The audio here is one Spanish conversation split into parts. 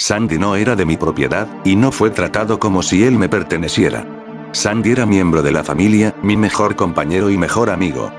Sandy no era de mi propiedad, y no fue tratado como si él me perteneciera. Sandy era miembro de la familia, mi mejor compañero y mejor amigo.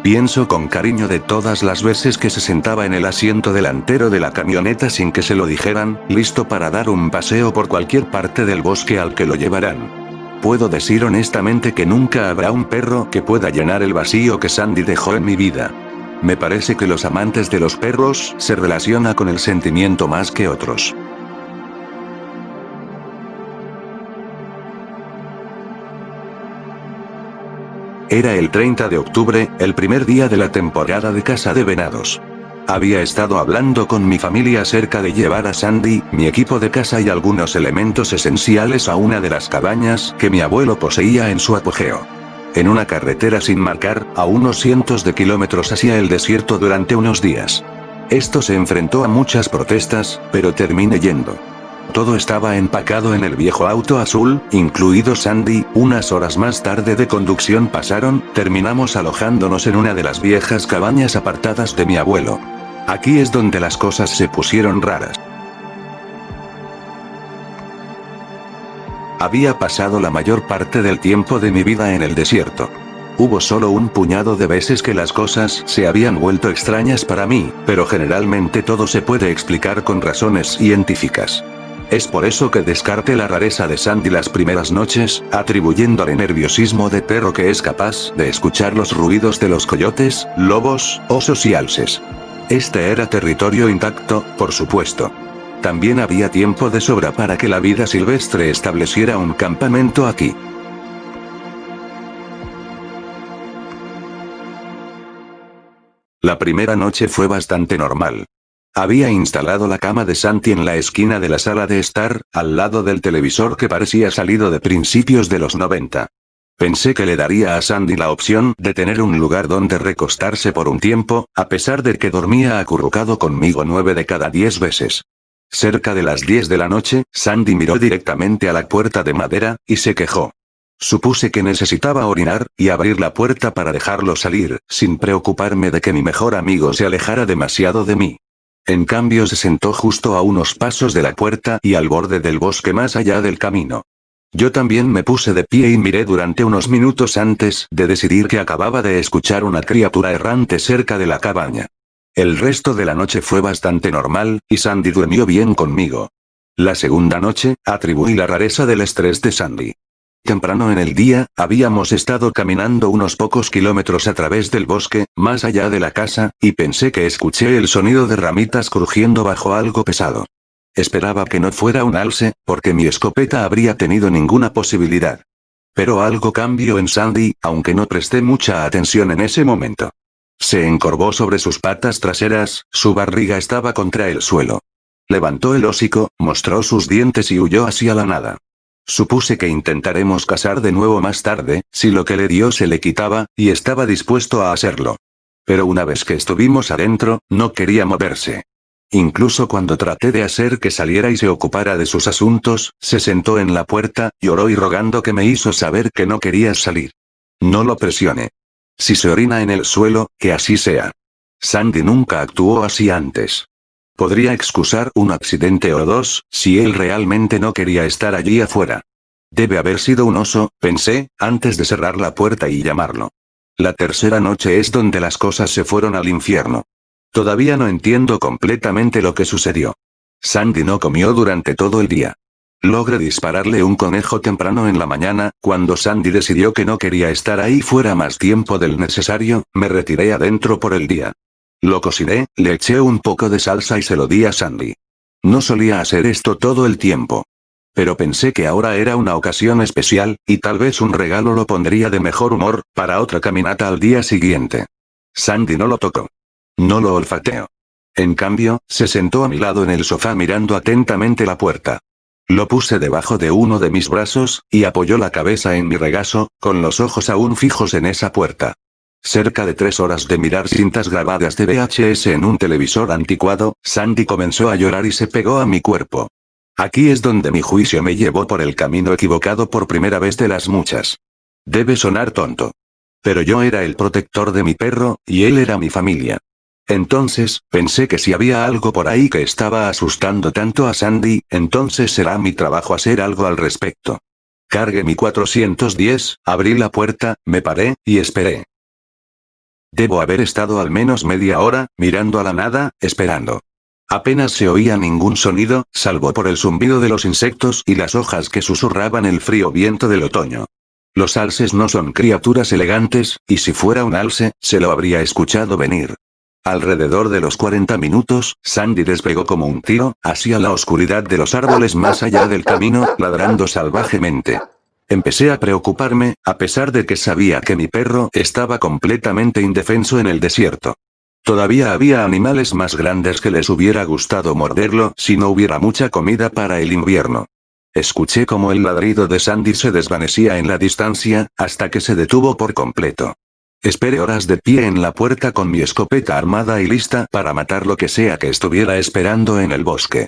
Pienso con cariño de todas las veces que se sentaba en el asiento delantero de la camioneta sin que se lo dijeran, listo para dar un paseo por cualquier parte del bosque al que lo llevaran. Puedo decir honestamente que nunca habrá un perro que pueda llenar el vacío que Sandy dejó en mi vida. Me parece que los amantes de los perros se relacionan con el sentimiento más que otros. Era el 30 de octubre, el primer día de la temporada de caza de venados. Había estado hablando con mi familia acerca de llevar a Sandy, mi equipo de caza y algunos elementos esenciales a una de las cabañas que mi abuelo poseía en su apogeo. En una carretera sin marcar, a unos cientos de kilómetros hacia el desierto durante unos días. Esto se enfrentó a muchas protestas, pero terminé yendo. Todo estaba empacado en el viejo auto azul, incluido Sandy. Unas horas más tarde de conducción pasaron, terminamos alojándonos en una de las viejas cabañas apartadas de mi abuelo. Aquí es donde las cosas se pusieron raras. Había pasado la mayor parte del tiempo de mi vida en el desierto. Hubo solo un puñado de veces que las cosas se habían vuelto extrañas para mí, pero generalmente todo se puede explicar con razones científicas. Es por eso que descarté la rareza de Sandy las primeras noches, atribuyéndole nerviosismo de perro que es capaz de escuchar los ruidos de los coyotes, lobos, osos y alces. Este era territorio intacto, por supuesto. También había tiempo de sobra para que la vida silvestre estableciera un campamento aquí. La primera noche fue bastante normal. Había instalado la cama de Sandy en la esquina de la sala de estar, al lado del televisor que parecía salido de principios de los 90. Pensé que le daría a Sandy la opción de tener un lugar donde recostarse por un tiempo, a pesar de que dormía acurrucado conmigo 9 de cada 10 veces. Cerca de las 10 de la noche, Sandy miró directamente a la puerta de madera, y se quejó. Supuse que necesitaba orinar, y abrir la puerta para dejarlo salir, sin preocuparme de que mi mejor amigo se alejara demasiado de mí. En cambio se sentó justo a unos pasos de la puerta y al borde del bosque más allá del camino. Yo también me puse de pie y miré durante unos minutos antes de decidir que acababa de escuchar una criatura errante cerca de la cabaña. El resto de la noche fue bastante normal, y Sandy durmió bien conmigo. La segunda noche, atribuí la rareza del estrés de Sandy. Temprano en el día, habíamos estado caminando unos pocos kilómetros a través del bosque, más allá de la casa, y pensé que escuché el sonido de ramitas crujiendo bajo algo pesado. Esperaba que no fuera un alce, porque mi escopeta habría tenido ninguna posibilidad. Pero algo cambió en Sandy, aunque no presté mucha atención en ese momento. Se encorvó sobre sus patas traseras, su barriga estaba contra el suelo. Levantó el hocico, mostró sus dientes y huyó hacia la nada. Supuse que intentaremos cazar de nuevo más tarde, si lo que le dio se le quitaba, y estaba dispuesto a hacerlo. Pero una vez que estuvimos adentro, no quería moverse. Incluso cuando traté de hacer que saliera y se ocupara de sus asuntos, se sentó en la puerta, lloró y rogando que me hizo saber que no quería salir. No lo presione. Si se orina en el suelo, que así sea. Sandy nunca actuó así antes. Podría excusar un accidente o dos, si él realmente no quería estar allí afuera. Debe haber sido un oso, pensé, antes de cerrar la puerta y llamarlo. La tercera noche es donde las cosas se fueron al infierno. Todavía no entiendo completamente lo que sucedió. Sandy no comió durante todo el día. Logré dispararle un conejo temprano en la mañana. Cuando Sandy decidió que no quería estar ahí fuera más tiempo del necesario, me retiré adentro por el día. Lo cociné, le eché un poco de salsa y se lo di a Sandy. No solía hacer esto todo el tiempo. Pero pensé que ahora era una ocasión especial, y tal vez un regalo lo pondría de mejor humor, para otra caminata al día siguiente. Sandy no lo tocó. No lo olfateó. En cambio, se sentó a mi lado en el sofá mirando atentamente la puerta. Lo puse debajo de uno de mis brazos, y apoyó la cabeza en mi regazo, con los ojos aún fijos en esa puerta. Cerca de 3 horas de mirar cintas grabadas de VHS en un televisor anticuado, Sandy comenzó a llorar y se pegó a mi cuerpo. Aquí es donde mi juicio me llevó por el camino equivocado por primera vez de las muchas. Debe sonar tonto. Pero yo era el protector de mi perro, y él era mi familia. Entonces, pensé que si había algo por ahí que estaba asustando tanto a Sandy, entonces será mi trabajo hacer algo al respecto. Cargué mi 410, abrí la puerta, me paré, y esperé. Debo haber estado al menos media hora, mirando a la nada, esperando. Apenas se oía ningún sonido, salvo por el zumbido de los insectos y las hojas que susurraban el frío viento del otoño. Los alces no son criaturas elegantes, y si fuera un alce, se lo habría escuchado venir. Alrededor de los 40 minutos, Sandy despegó como un tiro, hacia la oscuridad de los árboles más allá del camino, ladrando salvajemente. Empecé a preocuparme, a pesar de que sabía que mi perro estaba completamente indefenso en el desierto. Todavía había animales más grandes que les hubiera gustado morderlo si no hubiera mucha comida para el invierno. Escuché cómo el ladrido de Sandy se desvanecía en la distancia, hasta que se detuvo por completo. Esperé horas de pie en la puerta con mi escopeta armada y lista para matar lo que sea que estuviera esperando en el bosque.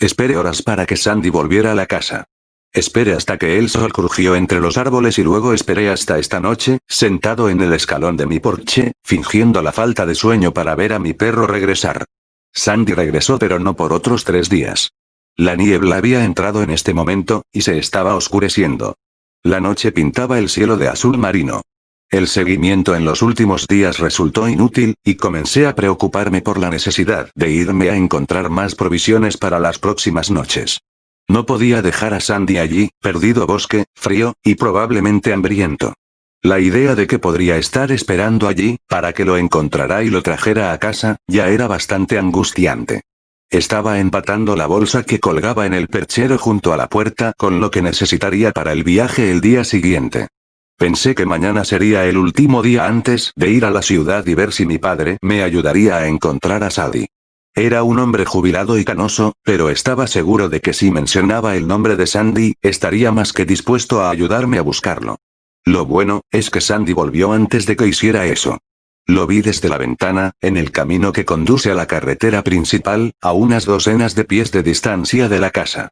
Esperé horas para que Sandy volviera a la casa. Esperé hasta que el sol crujió entre los árboles y luego esperé hasta esta noche, sentado en el escalón de mi porche, fingiendo la falta de sueño para ver a mi perro regresar. Sandy regresó, pero no por otros 3 días. La niebla había entrado en este momento, y se estaba oscureciendo. La noche pintaba el cielo de azul marino. El seguimiento en los últimos días resultó inútil, y comencé a preocuparme por la necesidad de irme a encontrar más provisiones para las próximas noches. No podía dejar a Sandy allí, perdido bosque, frío, y probablemente hambriento. La idea de que podría estar esperando allí, para que lo encontrara y lo trajera a casa, ya era bastante angustiante. Estaba empatando la bolsa que colgaba en el perchero junto a la puerta con lo que necesitaría para el viaje el día siguiente. Pensé que mañana sería el último día antes de ir a la ciudad y ver si mi padre me ayudaría a encontrar a Sadie. Era un hombre jubilado y canoso, pero estaba seguro de que si mencionaba el nombre de Sandy, estaría más que dispuesto a ayudarme a buscarlo. Lo bueno, es que Sandy volvió antes de que hiciera eso. Lo vi desde la ventana, en el camino que conduce a la carretera principal, a unas docenas de pies de distancia de la casa.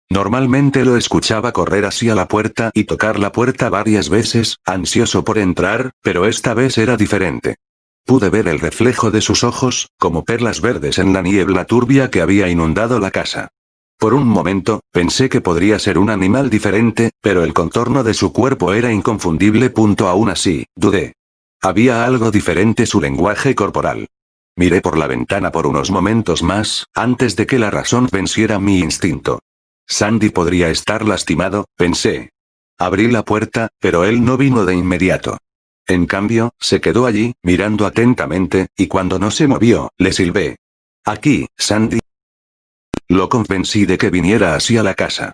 Normalmente lo escuchaba correr hacia la puerta y tocar la puerta varias veces, ansioso por entrar, pero esta vez era diferente. Pude ver el reflejo de sus ojos, como perlas verdes en la niebla turbia que había inundado la casa. Por un momento, pensé que podría ser un animal diferente, pero el contorno de su cuerpo era inconfundible. Aún así, dudé. Había algo diferente en su lenguaje corporal. Miré por la ventana por unos momentos más, antes de que la razón venciera mi instinto. Sandy podría estar lastimado, pensé. Abrí la puerta, pero él no vino de inmediato. En cambio, se quedó allí, mirando atentamente, y cuando no se movió, le silbé. «Aquí, Sandy». Lo convencí de que viniera hacia la casa.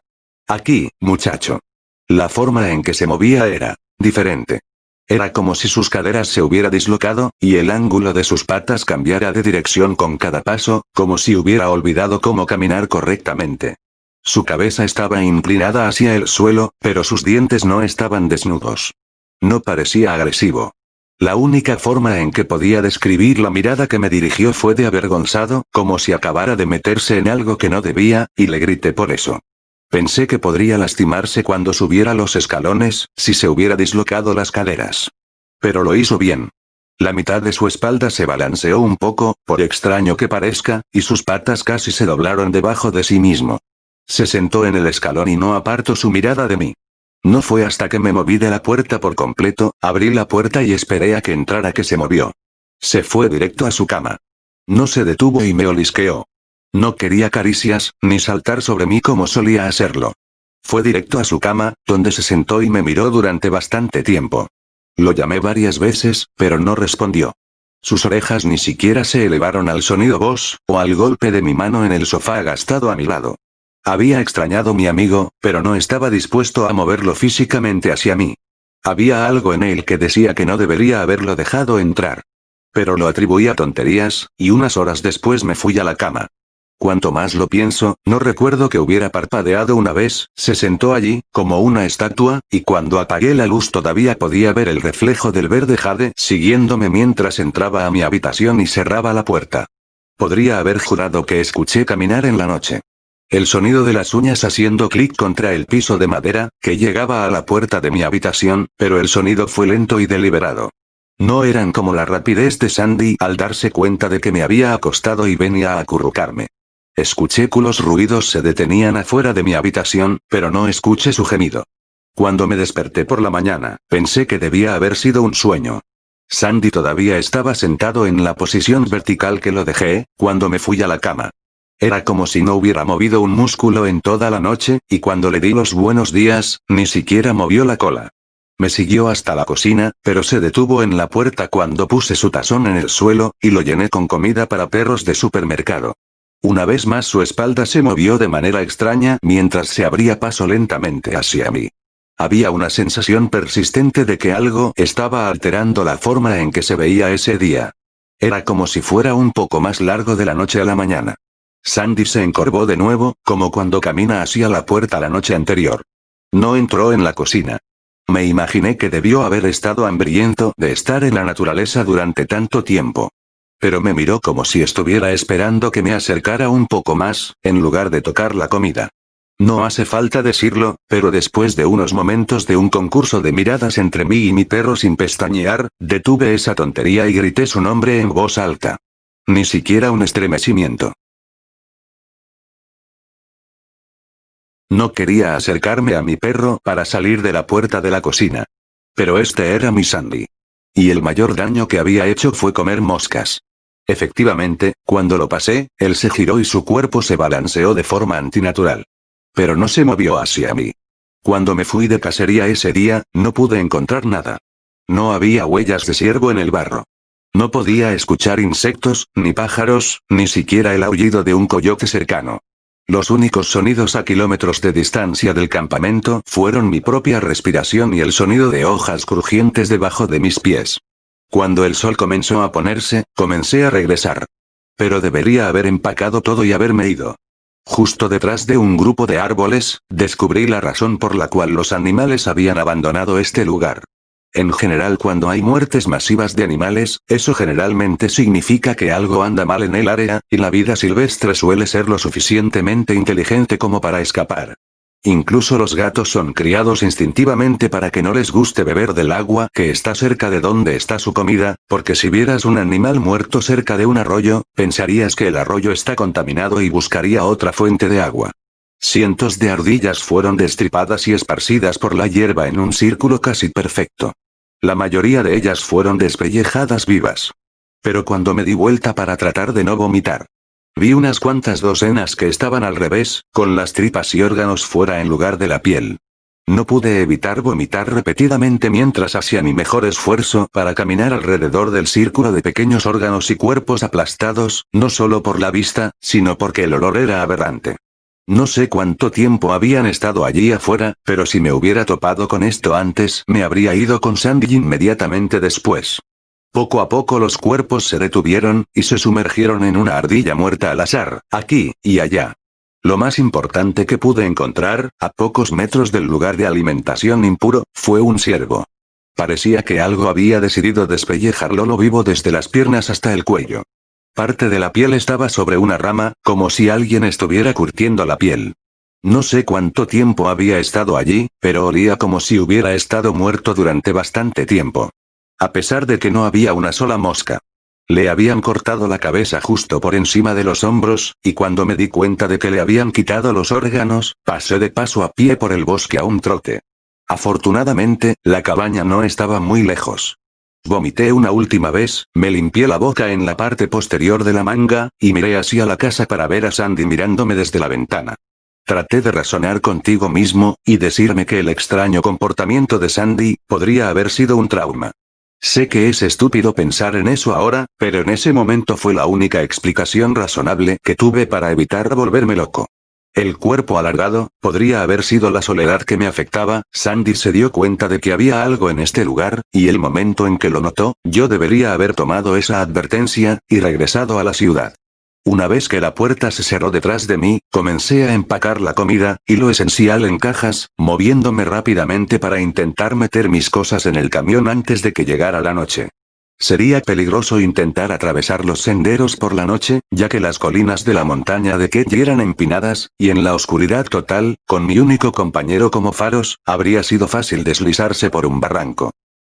«Aquí, muchacho». La forma en que se movía era diferente. Era como si sus caderas se hubiera dislocado, y el ángulo de sus patas cambiara de dirección con cada paso, como si hubiera olvidado cómo caminar correctamente. Su cabeza estaba inclinada hacia el suelo, pero sus dientes no estaban desnudos. No parecía agresivo. La única forma en que podía describir la mirada que me dirigió fue de avergonzado, como si acabara de meterse en algo que no debía, y le grité por eso. Pensé que podría lastimarse cuando subiera los escalones, si se hubiera dislocado las caderas. Pero lo hizo bien. La mitad de su espalda se balanceó un poco, por extraño que parezca, y sus patas casi se doblaron debajo de sí mismo. Se sentó en el escalón y no apartó su mirada de mí. No fue hasta que me moví de la puerta por completo, abrí la puerta y esperé a que entrara que se movió. Se fue directo a su cama. No se detuvo y me olisqueó. No quería caricias, ni saltar sobre mí como solía hacerlo. Fue directo a su cama, donde se sentó y me miró durante bastante tiempo. Lo llamé varias veces, pero no respondió. Sus orejas ni siquiera se elevaron al sonido voz, o al golpe de mi mano en el sofá agastado a mi lado. Había extrañado a mi amigo, pero no estaba dispuesto a moverlo físicamente hacia mí. Había algo en él que decía que no debería haberlo dejado entrar. Pero lo atribuí a tonterías, y unas horas después me fui a la cama. Cuanto más lo pienso, no recuerdo que hubiera parpadeado una vez, se sentó allí, como una estatua, y cuando apagué la luz todavía podía ver el reflejo del verde jade siguiéndome mientras entraba a mi habitación y cerraba la puerta. Podría haber jurado que escuché caminar en la noche. El sonido de las uñas haciendo clic contra el piso de madera, que llegaba a la puerta de mi habitación, pero el sonido fue lento y deliberado. No eran como la rapidez de Sandy al darse cuenta de que me había acostado y venía a acurrucarme. Escuché que los ruidos se detenían afuera de mi habitación, pero no escuché su gemido. Cuando me desperté por la mañana, pensé que debía haber sido un sueño. Sandy todavía estaba sentado en la posición vertical que lo dejé, cuando me fui a la cama. Era como si no hubiera movido un músculo en toda la noche, y cuando le di los buenos días, ni siquiera movió la cola. Me siguió hasta la cocina, pero se detuvo en la puerta cuando puse su tazón en el suelo, y lo llené con comida para perros de supermercado. Una vez más su espalda se movió de manera extraña mientras se abría paso lentamente hacia mí. Había una sensación persistente de que algo estaba alterando la forma en que se veía ese día. Era como si fuera un poco más largo de la noche a la mañana. Sandy se encorvó de nuevo, como cuando camina hacia la puerta la noche anterior. No entró en la cocina. Me imaginé que debió haber estado hambriento de estar en la naturaleza durante tanto tiempo. Pero me miró como si estuviera esperando que me acercara un poco más, en lugar de tocar la comida. No hace falta decirlo, pero después de unos momentos de un concurso de miradas entre mí y mi perro sin pestañear, detuve esa tontería y grité su nombre en voz alta. Ni siquiera un estremecimiento. No quería acercarme a mi perro para salir de la puerta de la cocina. Pero este era mi Sandy. Y el mayor daño que había hecho fue comer moscas. Efectivamente, cuando lo pasé, él se giró y su cuerpo se balanceó de forma antinatural. Pero no se movió hacia mí. Cuando me fui de cacería ese día, no pude encontrar nada. No había huellas de ciervo en el barro. No podía escuchar insectos, ni pájaros, ni siquiera el aullido de un coyote cercano. Los únicos sonidos a kilómetros de distancia del campamento fueron mi propia respiración y el sonido de hojas crujientes debajo de mis pies. Cuando el sol comenzó a ponerse, comencé a regresar. Pero debería haber empacado todo y haberme ido. Justo detrás de un grupo de árboles, descubrí la razón por la cual los animales habían abandonado este lugar. En general, cuando hay muertes masivas de animales, eso generalmente significa que algo anda mal en el área, y la vida silvestre suele ser lo suficientemente inteligente como para escapar. Incluso los gatos son criados instintivamente para que no les guste beber del agua que está cerca de donde está su comida, porque si vieras un animal muerto cerca de un arroyo, pensarías que el arroyo está contaminado y buscaría otra fuente de agua. Cientos de ardillas fueron destripadas y esparcidas por la hierba en un círculo casi perfecto. La mayoría de ellas fueron despellejadas vivas. Pero cuando me di vuelta para tratar de no vomitar, vi unas cuantas docenas que estaban al revés, con las tripas y órganos fuera en lugar de la piel. No pude evitar vomitar repetidamente mientras hacía mi mejor esfuerzo para caminar alrededor del círculo de pequeños órganos y cuerpos aplastados, no solo por la vista, sino porque el olor era aberrante. No sé cuánto tiempo habían estado allí afuera, pero si me hubiera topado con esto antes, me habría ido con Sandy inmediatamente después. Poco a poco los cuerpos se detuvieron, y se sumergieron en una ardilla muerta al azar, aquí y allá. Lo más importante que pude encontrar, a pocos metros del lugar de alimentación impuro, fue un ciervo. Parecía que algo había decidido despellejarlo lo vivo desde las piernas hasta el cuello. Parte de la piel estaba sobre una rama, como si alguien estuviera curtiendo la piel. No sé cuánto tiempo había estado allí, pero olía como si hubiera estado muerto durante bastante tiempo. A pesar de que no había una sola mosca. Le habían cortado la cabeza justo por encima de los hombros, y cuando me di cuenta de que le habían quitado los órganos, pasé de paso a pie por el bosque a un trote. Afortunadamente, la cabaña no estaba muy lejos. Vomité una última vez, me limpié la boca en la parte posterior de la manga, y miré hacia la casa para ver a Sandy mirándome desde la ventana. Traté de razonar contigo mismo, y decirme que el extraño comportamiento de Sandy podría haber sido un trauma. Sé que es estúpido pensar en eso ahora, pero en ese momento fue la única explicación razonable que tuve para evitar volverme loco. El cuerpo alargado, podría haber sido la soledad que me afectaba. Sandy se dio cuenta de que había algo en este lugar, y el momento en que lo notó, yo debería haber tomado esa advertencia, y regresado a la ciudad. Una vez que la puerta se cerró detrás de mí, comencé a empacar la comida, y lo esencial en cajas, moviéndome rápidamente para intentar meter mis cosas en el camión antes de que llegara la noche. Sería peligroso intentar atravesar los senderos por la noche, ya que las colinas de la montaña de Ketty eran empinadas, y en la oscuridad total, con mi único compañero como faros, habría sido fácil deslizarse por un barranco.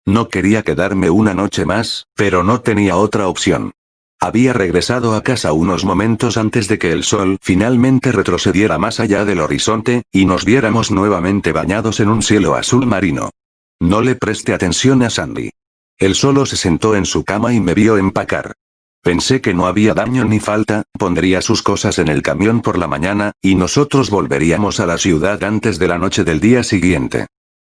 No quería quedarme una noche más, pero no tenía otra opción. Había regresado a casa unos momentos antes de que el sol finalmente retrocediera más allá del horizonte, y nos viéramos nuevamente bañados en un cielo azul marino. No le presté atención a Sandy. Él solo se sentó en su cama y me vio empacar. Pensé que no había daño ni falta, pondría sus cosas en el camión por la mañana, y nosotros volveríamos a la ciudad antes de la noche del día siguiente.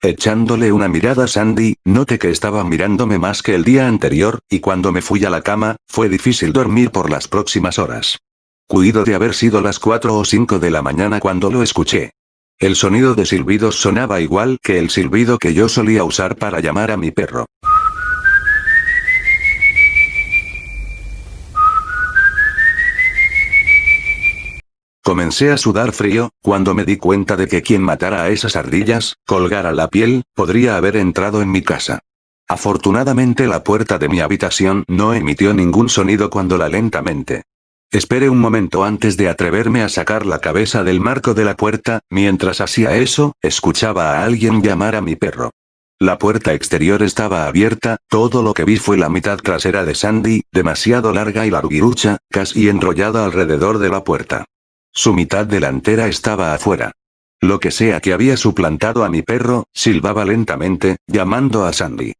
Echándole una mirada a Sandy, noté que estaba mirándome más que el día anterior, y cuando me fui a la cama, fue difícil dormir por las próximas horas. Cuido de haber sido las 4 o 5 de la mañana cuando lo escuché. El sonido de silbidos sonaba igual que el silbido que yo solía usar para llamar a mi perro. Comencé a sudar frío, cuando me di cuenta de que quien matara a esas ardillas, colgara la piel, podría haber entrado en mi casa. Afortunadamente la puerta de mi habitación no emitió ningún sonido cuando la lentamente. Esperé un momento antes de atreverme a sacar la cabeza del marco de la puerta, mientras hacía eso, escuchaba a alguien llamar a mi perro. La puerta exterior estaba abierta, todo lo que vi fue la mitad trasera de Sandy, demasiado larga y larguirucha, casi enrollada alrededor de la puerta. Su mitad delantera estaba afuera. Lo que sea que había suplantado a mi perro, silbaba lentamente, llamando a Sandy.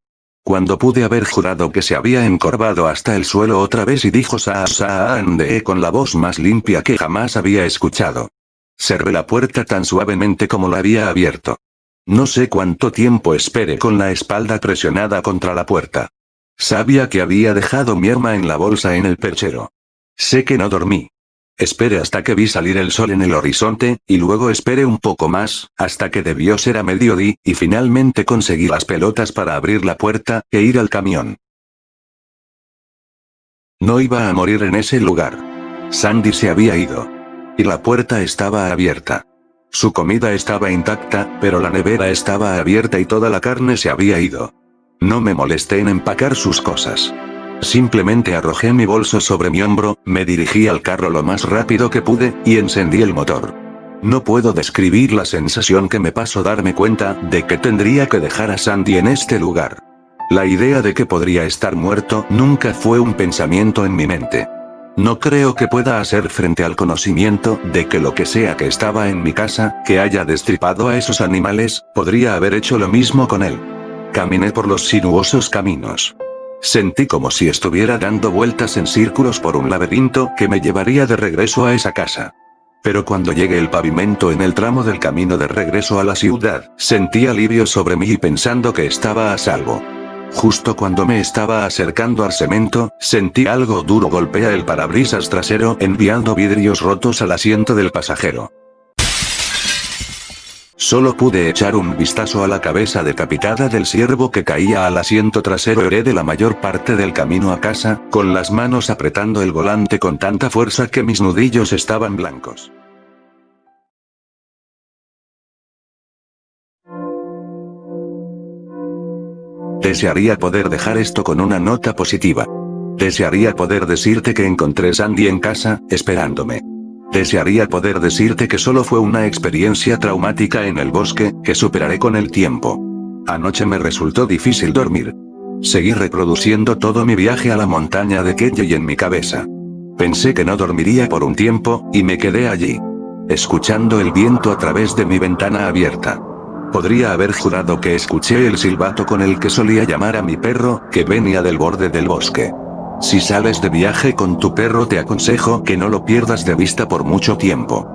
Cuando pude haber jurado que se había encorvado hasta el suelo otra vez y dijo Saande con la voz más limpia que jamás había escuchado. Cerré la puerta tan suavemente como la había abierto. No sé cuánto tiempo esperé con la espalda presionada contra la puerta. Sabía que había dejado mi arma en la bolsa en el perchero. Sé que no dormí. Esperé hasta que vi salir el sol en el horizonte, y luego esperé un poco más, hasta que debió ser a mediodía, y finalmente conseguí las pelotas para abrir la puerta, e ir al camión. No iba a morir en ese lugar. Sandy se había ido. Y la puerta estaba abierta. Su comida estaba intacta, pero la nevera estaba abierta y toda la carne se había ido. No me molesté en empacar sus cosas. Simplemente arrojé mi bolso sobre mi hombro, me dirigí al carro lo más rápido que pude, y encendí el motor. No puedo describir la sensación que me pasó darme cuenta de que tendría que dejar a Sandy en este lugar. La idea de que podría estar muerto nunca fue un pensamiento en mi mente. No creo que pueda hacer frente al conocimiento de que lo que sea que estaba en mi casa, que haya destripado a esos animales, podría haber hecho lo mismo con él. Caminé por los sinuosos caminos. Sentí como si estuviera dando vueltas en círculos por un laberinto que me llevaría de regreso a esa casa. Pero cuando llegué al pavimento en el tramo del camino de regreso a la ciudad, sentí alivio sobre mí y pensando que estaba a salvo. Justo cuando me estaba acercando al cemento, sentí algo duro golpear el parabrisas trasero enviando vidrios rotos al asiento del pasajero. Solo pude echar un vistazo a la cabeza decapitada del ciervo que caía al asiento trasero. Heré de la mayor parte del camino a casa, con las manos apretando el volante con tanta fuerza que mis nudillos estaban blancos. Desearía poder dejar esto con una nota positiva. Desearía poder decirte que encontré Sandy en casa, esperándome. Desearía poder decirte que solo fue una experiencia traumática en el bosque, que superaré con el tiempo. Anoche me resultó difícil dormir. Seguí reproduciendo todo mi viaje a la montaña de Kelly en mi cabeza. Pensé que no dormiría por un tiempo, y me quedé allí, escuchando el viento a través de mi ventana abierta. Podría haber jurado que escuché el silbato con el que solía llamar a mi perro, que venía del borde del bosque. Si sales de viaje con tu perro te aconsejo que no lo pierdas de vista por mucho tiempo.